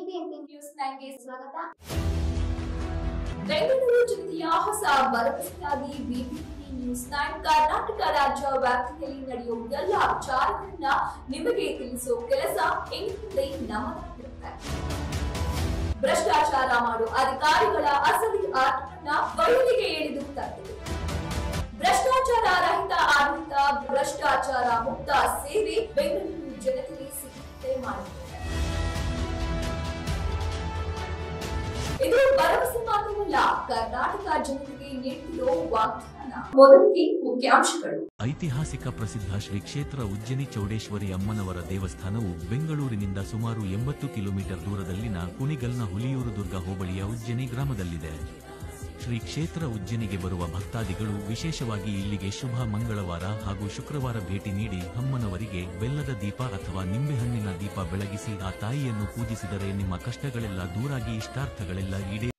BBMP news 9 ಗೆ ಸ್ವಾಗತ. ಬೆಂಗಳೂರು ಜಿಲ್ಲೆಯ ಹೊಸ ಭರವಸೆಯಾಗಿ ಬಿಬಿಎಂಪಿ ನ್ಯೂಸ್ 9 ಕರ್ನಾಟಕ ರಾಜ್ಯ ವ್ಯಾಪ್ತಿಯಲ್ಲಿ ನಡೆಯುವ ಎಲ್ಲ ವಿಚಾರಗಳನ್ನ ನಿಮಗೆ ತಿಳಿಸೋ ಕೆಲಸ ಇಂದಿನಿಂದ ನಮ್ಮದಾಗಿರುತ್ತೆ. ಭ್ರಷ್ಟಾಚಾರ ಮಾಡುವ ಅಧಿಕಾರಿಗಳ ಅಸಲಿ ಆಟವನ್ನ ಬಯಲಿಗೆ ಎಳೆದು ತಂದಿದೆ. ಭ್ರಷ್ಟಾಚಾರ ರಹಿತ ಆಡಳಿತ, ಭ್ರಷ್ಟಾಚಾರ ಮುಕ್ತ ಸೇವೆ ಬೆಂಗಳೂರು ಜನತೆಗೆ ಸಿಗುತ್ತದೆ ಮಾಡಿದೆ. ಇದು ಭರವಸೆ ಮಾತ್ರವಲ್ಲ, ಕರ್ನಾಟಕ ಜನತೆಗೆ ನೀಡಿರೋ ವಾಗ್ದಾನ. ಮೊದಲಿಗೆ ಮುಖ್ಯಾಂಶಗಳು. ಐತಿಹಾಸಿಕ ಪ್ರಸಿದ್ಧ ಶ್ರೀ ಕ್ಷೇತ್ರ ಉಜ್ಜನಿ ಚೌಡೇಶ್ವರಿ ಅಮ್ಮನವರ ದೇವಸ್ಥಾನವು ಬೆಂಗಳೂರಿನಿಂದ ಸುಮಾರು 80 ಕಿಲೋಮೀಟರ್ ದೂರದಲ್ಲಿನ ಕುಣಿಗಲ್ನ ಹುಲಿಯೂರು ದುರ್ಗ ಹೋಬಳಿಯ ಉಜ್ಜನಿ ಗ್ರಾಮದಲ್ಲಿದೆ. ಶ್ರೀ ಕ್ಷೇತ್ರ ಉಜ್ಜನಿಗೆ ಬರುವ ಭಕ್ತಾದಿಗಳು ವಿಶೇಷವಾಗಿ ಇಲ್ಲಿಗೆ ಶುಭ ಮಂಗಳವಾರ ಹಾಗೂ ಶುಕ್ರವಾರ ಭೇಟಿ ನೀಡಿ ಅಮ್ಮನವರಿಗೆ ಬೆಲ್ಲದ ದೀಪ ಅಥವಾ ನಿಂಬೆಹಣ್ಣಿನ ದೀಪ ಬೆಳಗಿಸಿ ಆ ತಾಯಿಯನ್ನು ಪೂಜಿಸಿದರೆ ನಿಮ್ಮ ಕಷ್ಟಗಳೆಲ್ಲ ದೂರಾಗಿ ಇಷ್ಟಾರ್ಥಗಳೆಲ್ಲ ಈಡೇರಿ